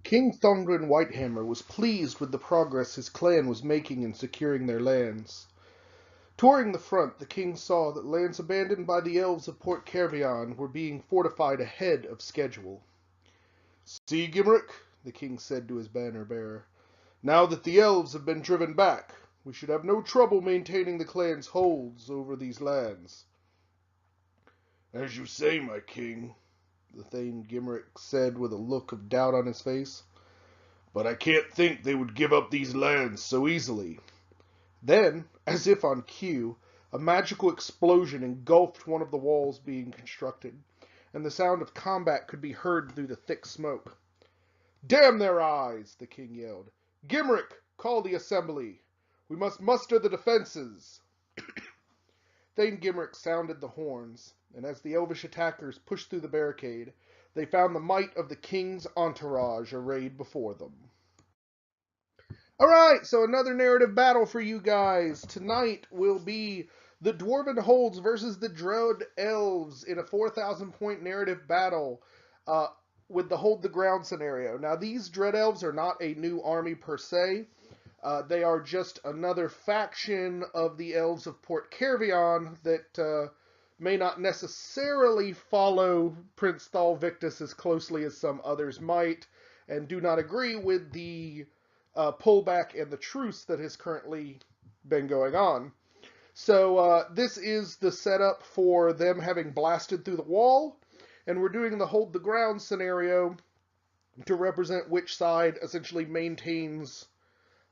King Thongren Whitehammer was pleased with the progress his clan was making in securing their lands. Touring the front, the king saw that lands abandoned by the elves of Port Kervion were being fortified ahead of schedule. "See, Gimrick," the king said to his banner bearer, "now that the elves have been driven back, we should have no trouble maintaining the clan's holds over these lands." "As you say, my king," the Thane Gimrick said with a look of doubt on his face, "but I can't think they would give up these lands so easily." Then, as if on cue, a magical explosion engulfed one of the walls being constructed, and the sound of combat could be heard through the thick smoke. "Damn their eyes!" the king yelled. "Gimrick, call the assembly. We must muster the defenses." Thane Gimrick sounded the horns, and as the elvish attackers pushed through the barricade, they found the might of the king's entourage arrayed before them. Alright, so another narrative battle for you guys. Tonight will be the Dwarven Holds versus the Dread Elves in a 4,000 point narrative battle with the Hold the Ground scenario. Now, these Dread Elves are not a new army per se. They are just another faction of the Elves of Port Kervion that may not necessarily follow Prince Thal Victus as closely as some others might, and do not agree with the pullback and the truce that has currently been going on. So this is the setup for them having blasted through the wall, and we're doing the hold the ground scenario to represent which side essentially maintains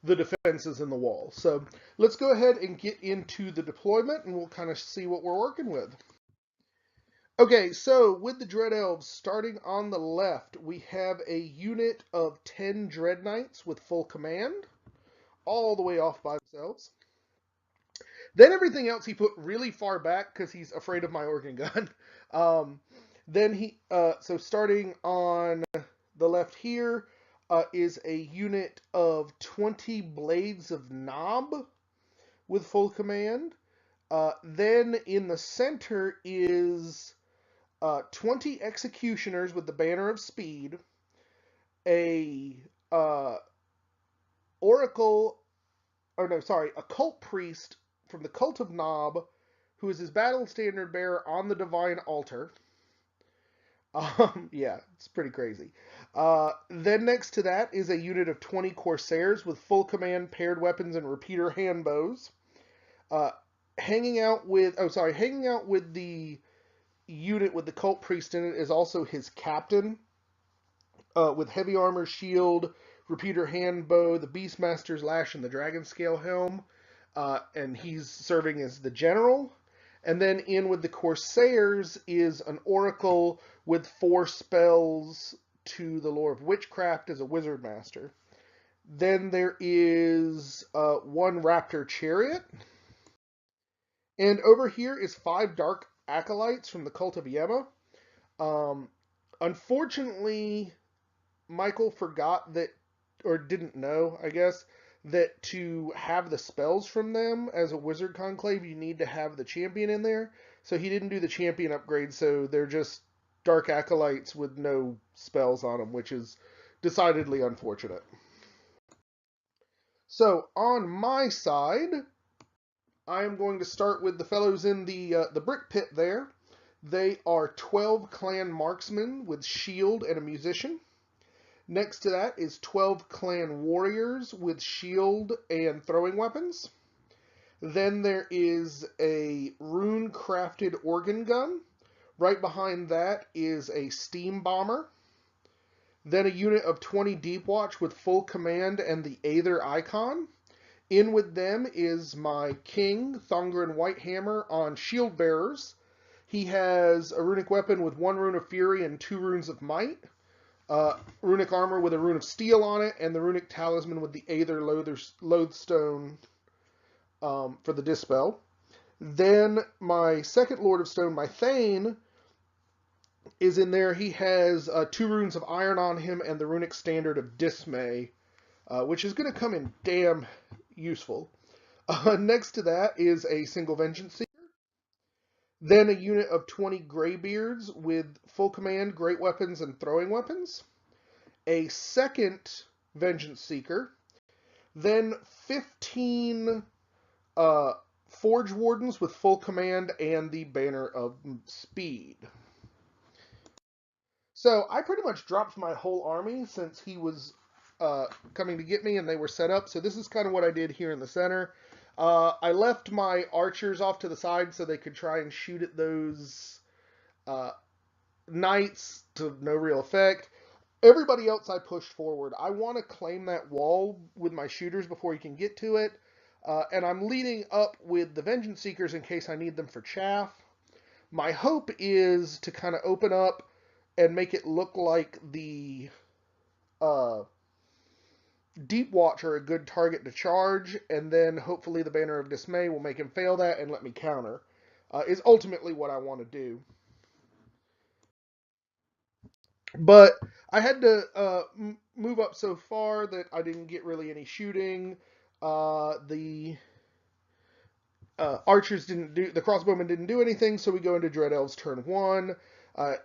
the defenses in the wall. So let's go ahead and get into the deployment, and we'll kind of see what we're working with. Okay, so with the Dread Elves, starting on the left, we have a unit of 10 Dread Knights with full command, all the way off by themselves. Then everything else he put really far back because he's afraid of my organ gun. So starting on the left here is a unit of 20 Blades of Knob with full command. Then in the center is 20 Executioners with the Banner of Speed, a Occult Priest from the Cult of Knob, who is his battle standard bearer on the Divine Altar. Yeah, it's pretty crazy. Then next to that is a unit of 20 Corsairs with full command, paired weapons, and repeater handbows. Hanging out with the unit with the Cult Priest in it is also his captain, with heavy armor, shield, repeater handbow, the Beastmaster's Lash, and the Dragon Scale Helm, and he's serving as the general. And then in with the Corsairs is an Oracle with 4 spells to the lore of witchcraft as a Wizard Master. Then there is 1 Raptor Chariot. And over here is 5 Dark Acolytes from the Cult of Yemma. Unfortunately, Michael forgot that, or didn't know, I guess, that to have the spells from them as a Wizard Conclave, you need to have the champion in there. So he didn't do the champion upgrade, so they're just Dark Acolytes with no spells on them, which is decidedly unfortunate. So on my side, I am going to start with the fellows in the brick pit there. They are 12 clan marksmen with shield and a musician. Next to that is 12 clan warriors with shield and throwing weapons. Then there is a rune-crafted organ gun. Right behind that is a steam bomber. Then a unit of 20 Deep Watch with full command and the Aether icon. In with them is my king, Thongren Whitehammer, on shield bearers. He has a runic weapon with 1 rune of fury and 2 runes of might. Runic armor with a rune of steel on it, and the runic talisman with the Aether lodestone for the dispel. Then my second Lord of Stone, my Thane, is in there. He has 2 runes of iron on him and the runic standard of dismay, which is going to come in damn useful. Next to that is a single Vengeance Seeker. Then a unit of 20 Greybeards with full command, great weapons, and throwing weapons. a second Vengeance Seeker, then 15 Forge Wardens with full command and the Banner of Speed. So I pretty much dropped my whole army since he was coming to get me and they were set up. So this is kind of what I did here in the center. I left my archers off to the side so they could try and shoot at those knights to no real effect. Everybody else I pushed forward. I want to claim that wall with my shooters before he can get to it. And I'm leading up with the Vengeance Seekers in case I need them for chaff. My hope is to kind of open up and make it look like the Deep Watch are a good target to charge, and then hopefully the Banner of Dismay will make him fail that and let me counter. Is ultimately what I want to do. But I had to move up so far that I didn't get really any shooting. The archers didn't do, the crossbowmen didn't do anything, so we go into Dread Elves turn 1.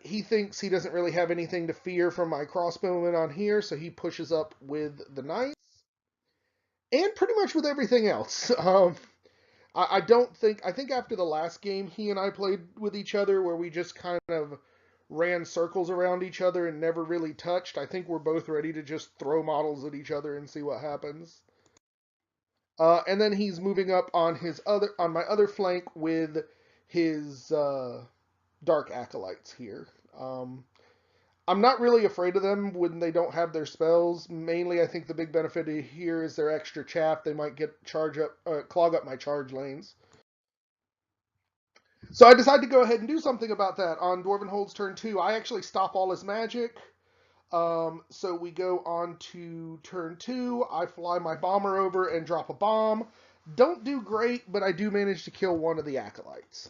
He thinks he doesn't really have anything to fear from my crossbowmen on here, so he pushes up with the knights. And pretty much with everything else. I think after the last game he and I played with each other where we just kind of ran circles around each other and never really touched, I think we're both ready to just throw models at each other and see what happens. And then he's moving up on my other flank with his Dark Acolytes here. I'm not really afraid of them when they don't have their spells. Mainly, I think the big benefit here is their extra chaff. They might clog up my charge lanes. So I decided to go ahead and do something about that. On Dwarven Hold's turn 2, I actually stop all his magic. So we go on to turn 2. I fly my bomber over and drop a bomb. Don't do great, but I do manage to kill one of the Acolytes.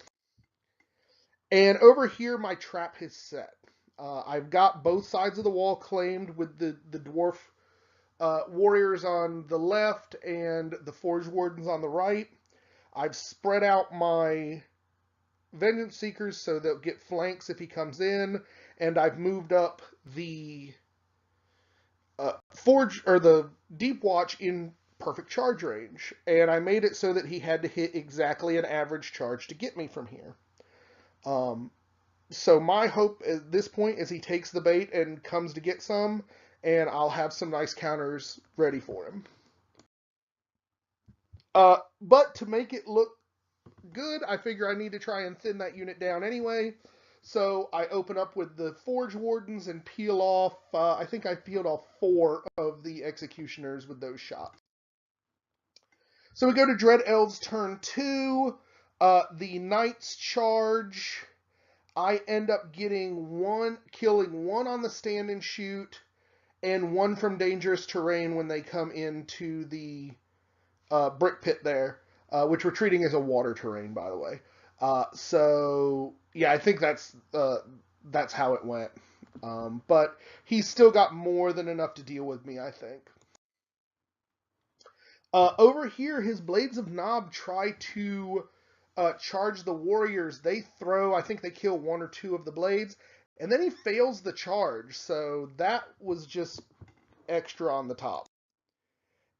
And over here, my trap is set. I've got both sides of the wall claimed with the dwarf warriors on the left and the Forge Wardens on the right. I've spread out my Vengeance Seekers so they'll get flanks if he comes in, and I've moved up the the Deep Watch in perfect charge range, and I made it so that he had to hit exactly an average charge to get me from here. So my hope at this point is he takes the bait and comes to get some, and I'll have some nice counters ready for him. But to make it look good, I figure I need to try and thin that unit down anyway. So I open up with the Forge Wardens and peel off, I think I peeled off 4 of the Executioners with those shots. So we go to Dread Elves turn 2. The Knights charge. I end up killing 1 on the stand and shoot, and 1 from dangerous terrain when they come into the brick pit there, which we're treating as a water terrain, by the way. So yeah, I think that's how it went. But he's still got more than enough to deal with me, I think. Over here, his Blades of Nob try to charge the warriors. They throw, I think they kill 1 or 2 of the blades, and then he fails the charge. So that was just extra on the top.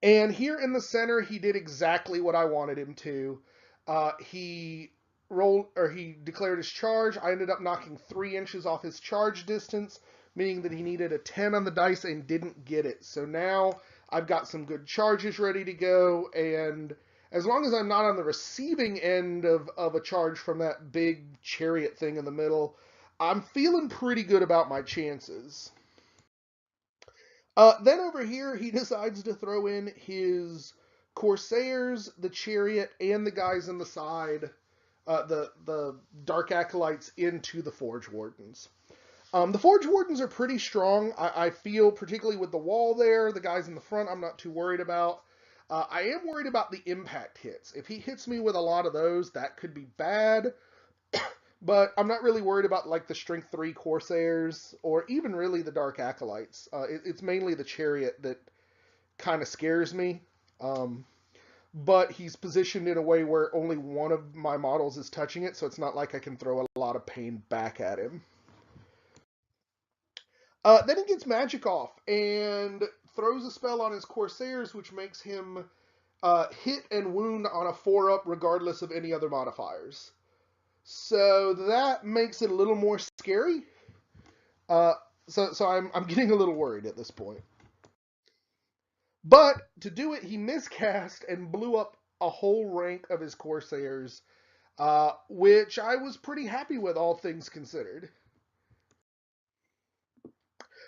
And here in the center, he did exactly what I wanted him to. He declared his charge. I ended up knocking 3 inches off his charge distance, meaning that he needed a 10 on the dice and didn't get it. So now I've got some good charges ready to go, and as long as I'm not on the receiving end of a charge from that big chariot thing in the middle, I'm feeling pretty good about my chances. Then over here, he decides to throw in his Corsairs, the chariot, and the guys on the side, the Dark Acolytes, into the Forge Wardens. The Forge Wardens are pretty strong. I feel, particularly with the wall there, the guys in the front, I'm not too worried about. I am worried about the impact hits. If he hits me with a lot of those, that could be bad. But I'm not really worried about like the Strength 3 Corsairs or even really the Dark Acolytes. It's mainly the Chariot that kind of scares me. But he's positioned in a way where only one of my models is touching it, so it's not like I can throw a lot of pain back at him. Then he gets magic off and throws a spell on his Corsairs, which makes him hit and wound on a 4-up regardless of any other modifiers. So that makes it a little more scary. Uh, so I'm getting a little worried at this point. But to do it, he miscast and blew up a whole rank of his Corsairs, which I was pretty happy with, all things considered.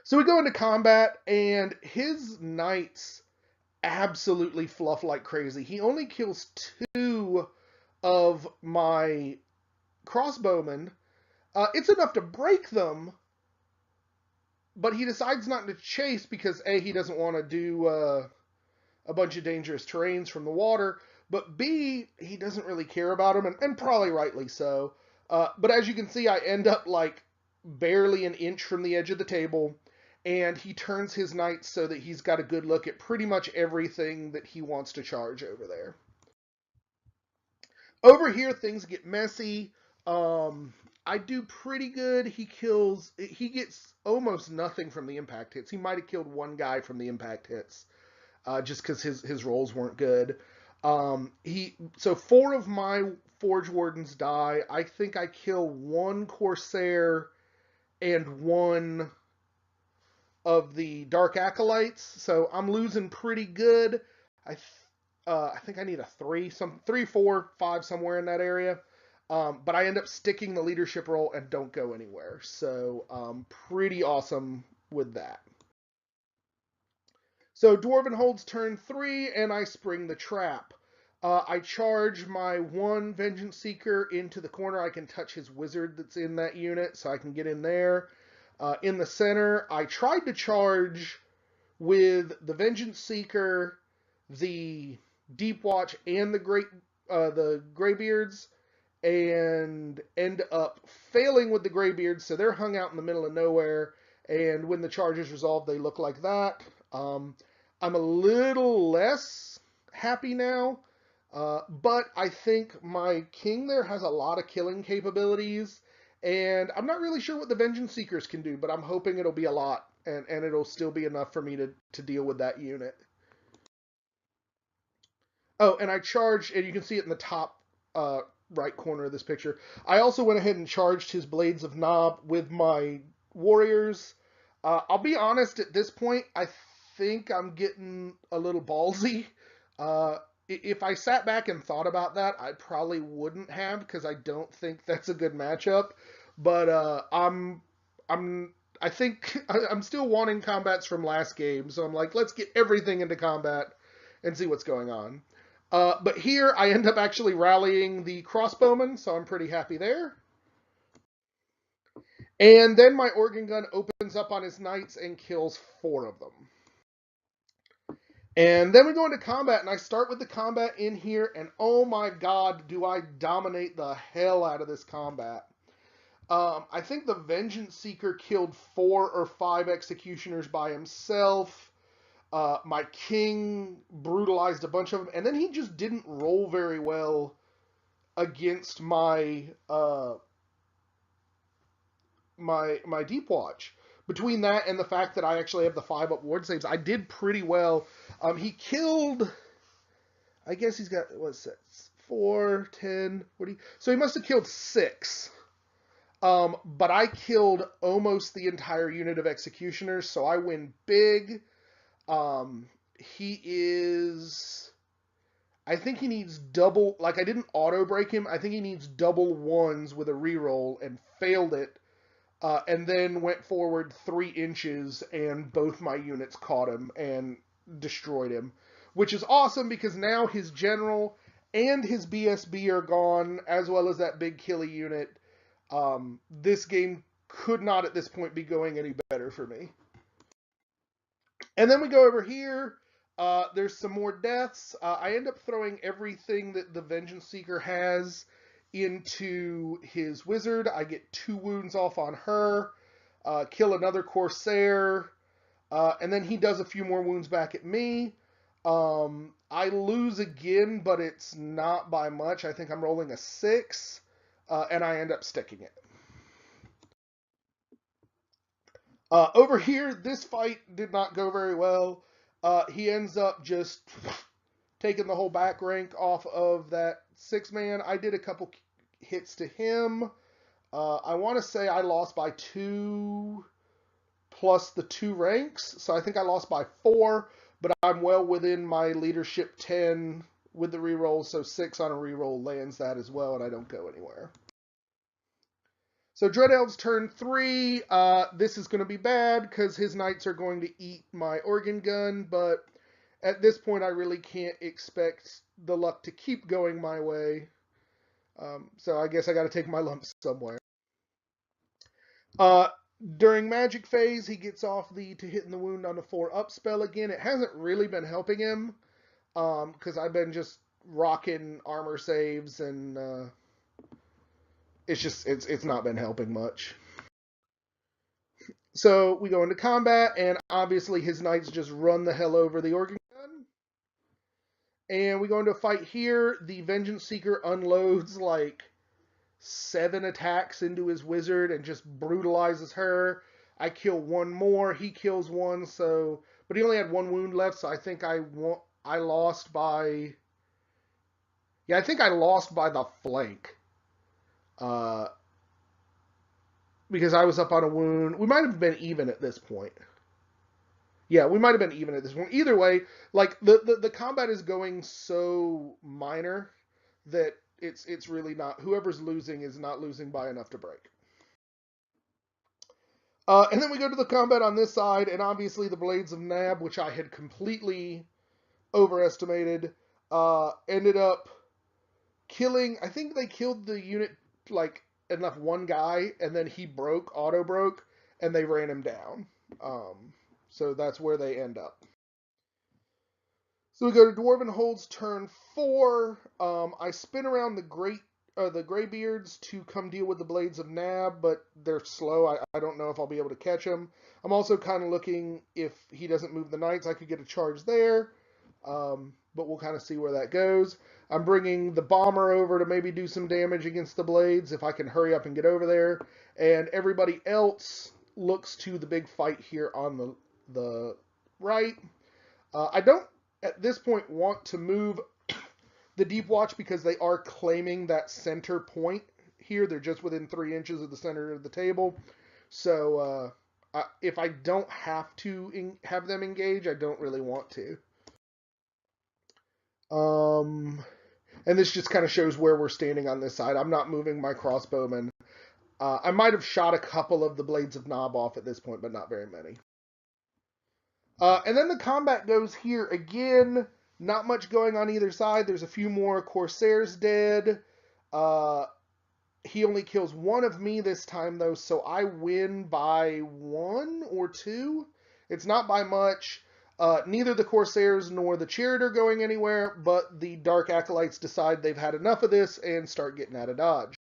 So we go into combat, and his knights absolutely fluff like crazy. He only kills 2 of my crossbowmen. It's enough to break them, but he decides not to chase because A, he doesn't want to do a bunch of dangerous terrains from the water, but B, he doesn't really care about them, and probably rightly so. But as you can see, I end up like barely an inch from the edge of the table, and he turns his knights so that he's got a good look at pretty much everything that he wants to charge over there. Over here, things get messy. I do pretty good. He gets almost nothing from the impact hits. He might have killed 1 guy from the impact hits, just because his rolls weren't good. So 4 of my Forge Wardens die. I think I kill 1 Corsair and 1 of the Dark Acolytes. So I'm losing pretty good. I I think I need a 3, 4, 5, somewhere in that area. But I end up sticking the leadership role and don't go anywhere. So pretty awesome with that. So Dwarven holds turn 3, and I spring the trap. I charge my 1 Vengeance Seeker into the corner. I can touch his wizard that's in that unit, so I can get in there. In the center, I tried to charge with the Vengeance Seeker, the Deep Watch, and the Greybeards, and end up failing with the Greybeards, so they're hung out in the middle of nowhere, and when the charge is resolved, they look like that. I'm a little less happy now, but I think my king there has a lot of killing capabilities, and I'm not really sure what the Vengeance Seekers can do, but I'm hoping it'll be a lot, and it'll still be enough for me to deal with that unit. Oh, and I charged, and you can see it in the top right corner of this picture. I also went ahead and charged his Blades of Nob with my warriors. I'll be honest, at this point, I think I'm getting a little ballsy. If I sat back and thought about that, I probably wouldn't have, because I don't think that's a good matchup. But I think I'm still wanting combats from last game, so I'm like, let's get everything into combat and see what's going on. But here I end up actually rallying the crossbowmen, so I'm pretty happy there. And then my organ gun opens up on his knights and kills 4 of them. And then we go into combat, and I start with the combat in here, and oh my god, do I dominate the hell out of this combat. I think the Vengeance Seeker killed 4 or 5 executioners by himself. My king brutalized a bunch of them, and then he just didn't roll very well against my my Deep Watch. Between that and the fact that I actually have the 5-up ward saves, I did pretty well. He killed, I guess he's got, what's that, 4, 10, 40, so he must have killed 6. But I killed almost the entire unit of executioners, so I win big. He is, I think he needs double, like I didn't auto break him, I think he needs double 1s with a reroll and failed it, and then went forward 3 inches and both my units caught him and destroyed him, which is awesome because now his general and his BSB are gone, as well as that big killy unit. This game could not at this point be going any better for me. And then we go over here. There's some more deaths. I end up throwing everything that the Vengeance Seeker has into his wizard. I get 2 wounds off on her, kill another Corsair, and then he does a few more wounds back at me. I lose again, but it's not by much. I think I'm rolling a 6, and I end up sticking it. Over here, this fight did not go very well. He ends up just taking the whole back rank off of that 6-man. I did a couple hits to him. I want to say I lost by 2 plus the 2 ranks, so I think I lost by 4, but I'm well within my leadership 10 with the reroll, so 6 on a reroll lands that as well, and I don't go anywhere. So Dread Elves turn 3. This is going to be bad because his knights are going to eat my organ gun, but at this point I really can't expect the luck to keep going my way. So I guess I got to take my lumps somewhere. During magic phase, he gets off the to hitting the wound on the 4-up spell again. It hasn't really been helping him because I've been just rocking armor saves and it's not been helping much. So we go into combat, and obviously his knights just run the hell over the organ gun. And we go into a fight here. The Vengeance Seeker unloads like 7 attacks into his wizard and just brutalizes her. I kill 1 more. He kills 1, so but he only had 1 wound left, so I think I lost by. Yeah, I think I lost by the flank. Because I was up on a wound. We might have been even at this point. Yeah, we might have been even at this point. Either way, like the combat is going so minor that it's really not. Whoever's losing is not losing by enough to break. And then we go to the combat on this side, and obviously the Blades of Nab, which I had completely overestimated, ended up killing. I think they killed the unit like enough 1 guy, and then he auto broke, and they ran him down. So that's where they end up. So we go to Dwarven Holds turn 4. I spin around the Greybeards to come deal with the Blades of Nab, but they're slow. I don't know if I'll be able to catch them. I'm also kind of looking if he doesn't move the Knights, I could get a charge there. But we'll kind of see where that goes. I'm bringing the Bomber over to maybe do some damage against the Blades if I can hurry up and get over there. And everybody else looks to the big fight here on the right. I don't, at this point, want to move the Deep Watch because they are claiming that center point here. They're just within 3 inches of the center of the table. So if I don't have to have them engage, I don't really want to. And this just kind of shows where we're standing on this side. I'm not moving my crossbowmen. I might have shot a couple of the Blades of Knob off at this point, but not very many. And then the combat goes here again. Not much going on either side. There's a few more Corsairs dead. He only kills 1 of me this time, though, so I win by 1 or 2. It's not by much. Neither the Corsairs nor the Chariot are going anywhere, but the Dark Acolytes decide they've had enough of this and start getting out of dodge.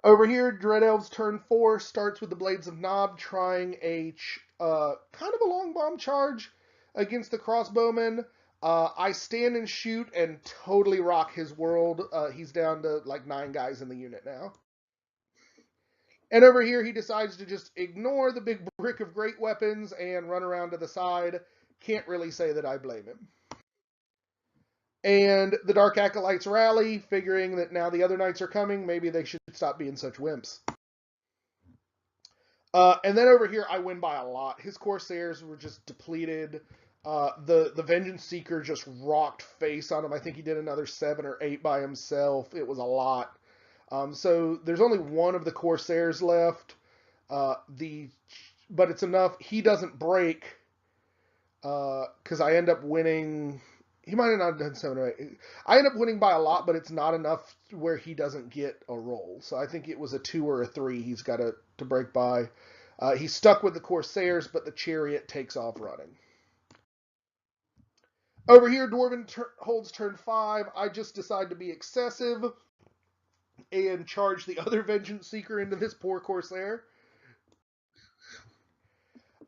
Over here, Dread Elves turn 4 starts with the Blades of Knob trying a kind of a long bomb charge against the crossbowmen. I stand and shoot and totally rock his world. He's down to like 9 guys in the unit now. And over here, he decides to just ignore the big brick of great weapons and run around to the side. Can't really say that I blame him. And the Dark Acolytes rally, figuring that now the other knights are coming, maybe they should stop being such wimps. And then over here, I win by a lot. His Corsairs were just depleted. The Vengeance Seeker just rocked face on him. I think he did another 7 or 8 by himself. It was a lot. So there's only 1 of the Corsairs left. But it's enough. He doesn't break because I end up winning. He might have not done 7 or 8. I end up winning by a lot, but it's not enough where he doesn't get a roll. So I think it was a 2 or a 3 he's got to break by. He's stuck with the Corsairs, but the Chariot takes off running. Over here, Dwarven holds turn 5. I just decide to be excessive and charge the other Vengeance Seeker into this poor Corsair.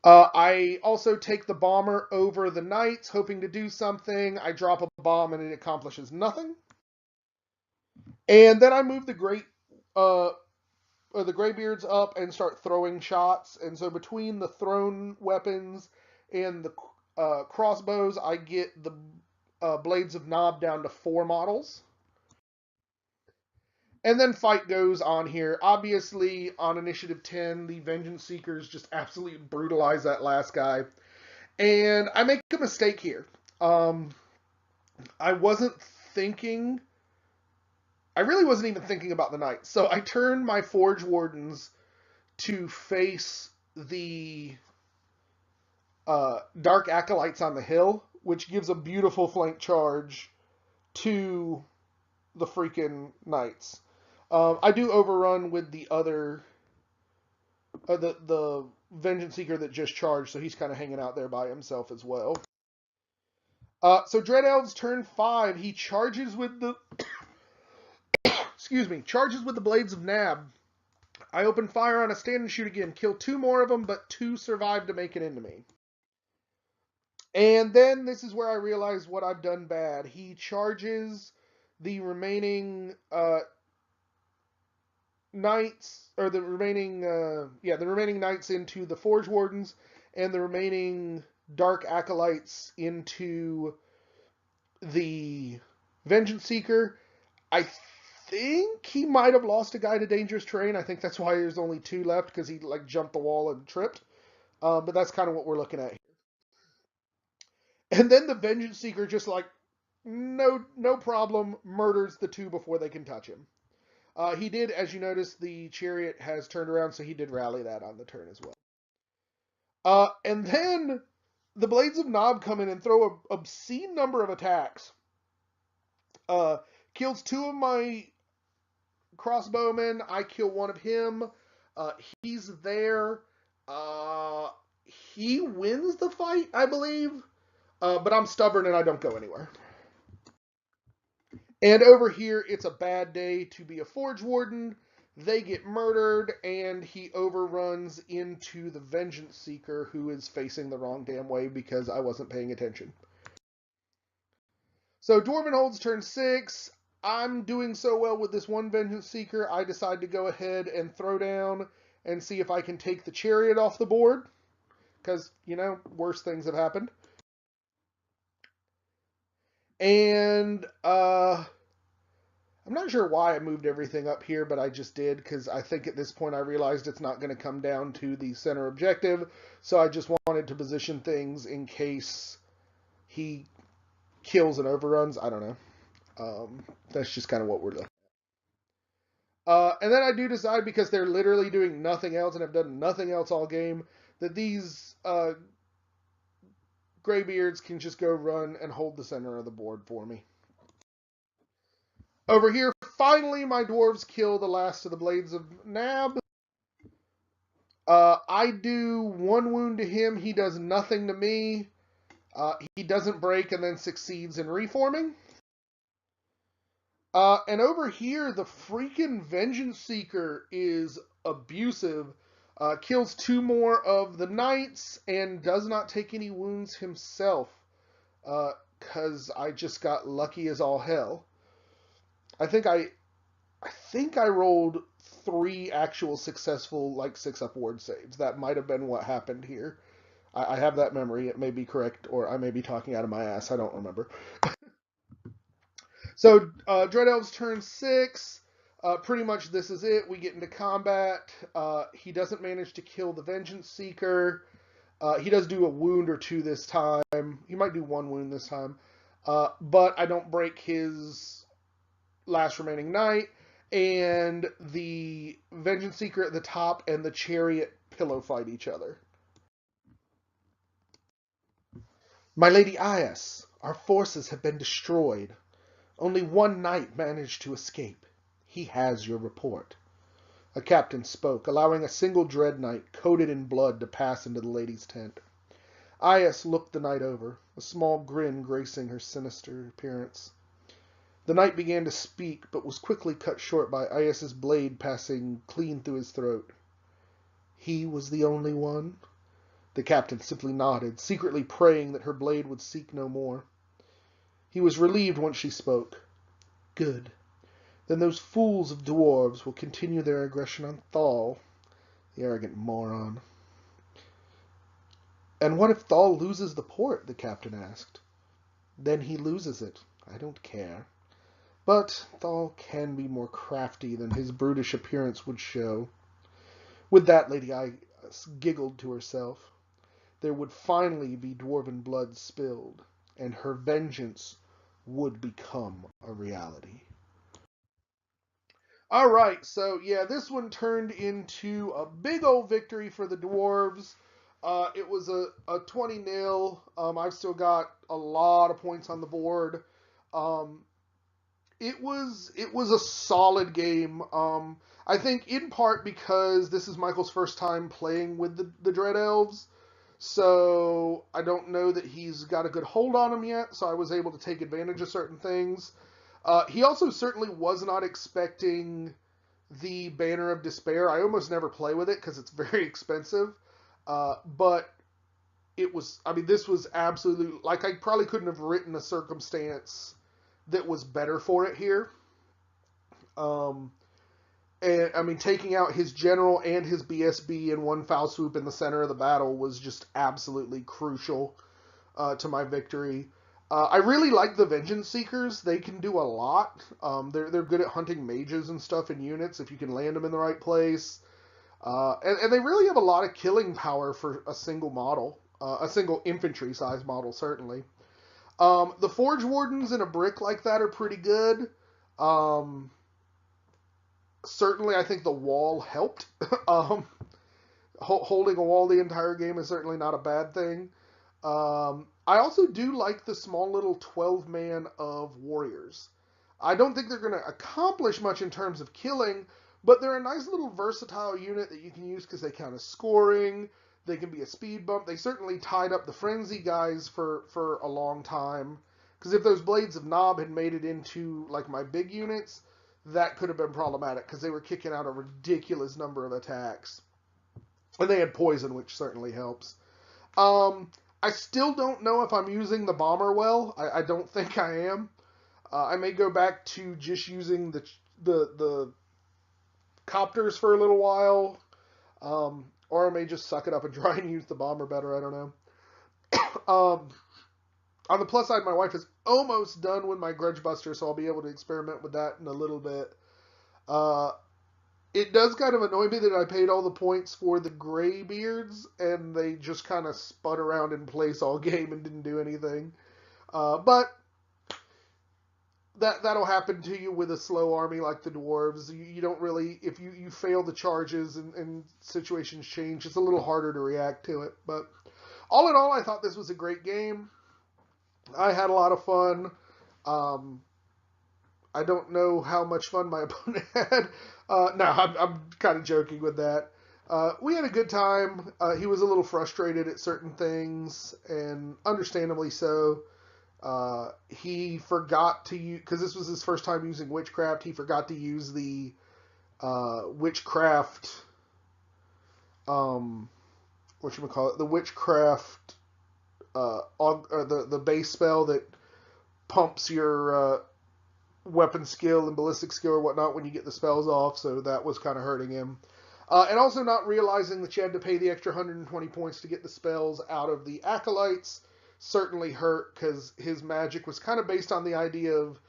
I also take the Bomber over the Knights, hoping to do something. I drop a bomb and it accomplishes nothing. And then I move the Great the Greybeards up and start throwing shots. And so between the thrown weapons and the crossbows, I get the Blades of Nob down to 4 models. And then fight goes on here. Obviously, on Initiative 10, the Vengeance Seekers just absolutely brutalize that last guy. And I make a mistake here. I really wasn't even thinking about the knights. So I turned my Forge Wardens to face the Dark Acolytes on the hill, which gives a beautiful flank charge to the freaking knights. I do overrun with the other, the Vengeance Seeker that just charged, so he's kind of hanging out there by himself as well. So Dread Elves turn 5. He charges with the charges with the Blades of Nab. I open fire on a stand and shoot again. Kill 2 more of them, but 2 survive to make it into me. And then this is where I realize what I've done bad. He charges the remaining knights, or the remaining knights into the Forge Wardens, and the remaining Dark Acolytes into the Vengeance Seeker. I think he might have lost a guy to dangerous terrain. I think that's why there's only 2 left, because he like jumped the wall and tripped. But that's kind of what we're looking at here. And then the Vengeance Seeker just like, no problem, murders the 2 before they can touch him. He did, as you notice, the chariot has turned around, so he did rally that on the turn as well. And then the Blades of Nob come in and throw an obscene number of attacks. Kills 2 of my crossbowmen. I kill 1 of him. He's there. He wins the fight, I believe. But I'm stubborn and I don't go anywhere. And over here, it's a bad day to be a Forge Warden. They get murdered, and he overruns into the Vengeance Seeker, who is facing the wrong damn way because I wasn't paying attention. So Dwarven Holds turn 6. I'm doing so well with this one Vengeance Seeker, I decide to go ahead and throw down and see if I can take the chariot off the board. Because, worse things have happened. And, I'm not sure why I moved everything up here, but I just did, because I think at this point I realized it's not going to come down to the center objective, so I just wanted to position things in case he kills and overruns. I don't know. That's just kind of what we're looking at. And then I do decide, because they're literally doing nothing else and have done nothing else all game, that these Greybeards can just go run and hold the center of the board for me. Over here, finally, my dwarves kill the last of the Blades of Nab. I do 1 wound to him. He does nothing to me. He doesn't break and then succeeds in reforming. And over here, the freaking Vengeance Seeker is abusive. Kills 2 more of the knights and does not take any wounds himself. Because I just got lucky as all hell. I think I rolled 3 actual successful, 6-up ward saves. That might have been what happened here. I have that memory. It may be correct, or I may be talking out of my ass. I don't remember. So, Dread Elves turn 6. Pretty much this is it. We get into combat. He doesn't manage to kill the Vengeance Seeker. He does do a wound or 2 this time. He might do 1 wound this time. But I don't break his last remaining knight, and the Vengeance Seeker at the top and the chariot pillow fight each other. My Lady Ias, our forces have been destroyed. Only 1 knight managed to escape. He has your report. A captain spoke, allowing a single dread knight coated in blood to pass into the lady's tent. Ias looked the knight over, a small grin gracing her sinister appearance. The knight began to speak, but was quickly cut short by Ias's blade passing clean through his throat. He was the only one? The captain simply nodded, secretly praying that her blade would seek no more. He was relieved once she spoke. Good. Then those fools of dwarves will continue their aggression on Thal, the arrogant moron. And what if Thal loses the port? The captain asked. Then he loses it. I don't care. But Thal can be more crafty than his brutish appearance would show. With that, Lady Ice giggled to herself. There would finally be dwarven blood spilled, and her vengeance would become a reality. All right, so yeah, this one turned into a big old victory for the dwarves. It was a 20-0. I've still got a lot of points on the board. It was a solid game. I think in part because this is Michael's first time playing with the Dread Elves, so I don't know that he's got a good hold on them yet. So I was able to take advantage of certain things. He also certainly was not expecting the Banner of Despair. I almost never play with it because it's very expensive. But it was, I mean, this was absolutely, like, I probably couldn't have written a circumstance that was better for it here. And, I mean, taking out his general and his BSB in one foul swoop in the center of the battle was just absolutely crucial to my victory. I really like the Vengeance Seekers. They can do a lot. They're good at hunting mages and stuff in units if you can land them in the right place. And they really have a lot of killing power for a single model. A single infantry-sized model, certainly. The Forge Wardens in a brick like that are pretty good. Certainly, I think the wall helped. Holding a wall the entire game is certainly not a bad thing. I also do like the small little 12-man of warriors. I don't think they're going to accomplish much in terms of killing, but they're a nice little versatile unit that you can use because they count as scoring. They can be a speed bump. They certainly tied up the Frenzy guys for a long time. Because if those Blades of Nob had made it into like my big units, that could have been problematic because they were kicking out a ridiculous number of attacks. And they had poison, which certainly helps. I still don't know if I'm using the bomber well. I don't think I am. I may go back to just using the copters for a little while. Or I may just suck it up and try and use the bomber better. I don't know. On the plus side, my wife is almost done with my Grudge Buster, so I'll be able to experiment with that in a little bit. It does kind of annoy me that I paid all the points for the Greybeards, and they just kind of spun around in place all game and didn't do anything. But that'll happen to you with a slow army like the Dwarves. You don't really, if you fail the charges and situations change, it's a little harder to react to it. But all in all, I thought this was a great game. I had a lot of fun. I don't know how much fun my opponent had. No, I'm kind of joking with that. We had a good time. He was a little frustrated at certain things, and understandably so. He forgot to use, because this was his first time using Witchcraft, he forgot to use the Witchcraft, the Witchcraft, the base spell that pumps your weapon skill and ballistic skill or whatnot when you get the spells off, so that was kind of hurting him. And also not realizing that you had to pay the extra 120 points to get the spells out of the Acolytes certainly hurt, because his magic was kind of based on the idea of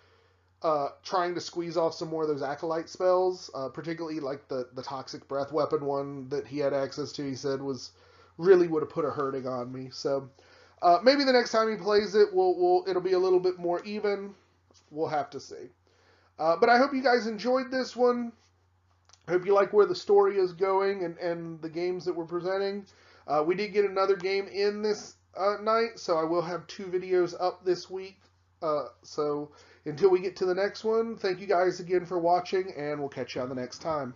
trying to squeeze off some more of those Acolyte spells, particularly like the Toxic Breath weapon one that he had access to, he said was really would have put a hurting on me. So maybe the next time he plays it, it'll be a little bit more even. We'll have to see. But I hope you guys enjoyed this one. I hope you like where the story is going and the games that we're presenting. We did get another game in this night, so I will have 2 videos up this week. So until we get to the next one, thank you guys again for watching, and we'll catch you on the next time.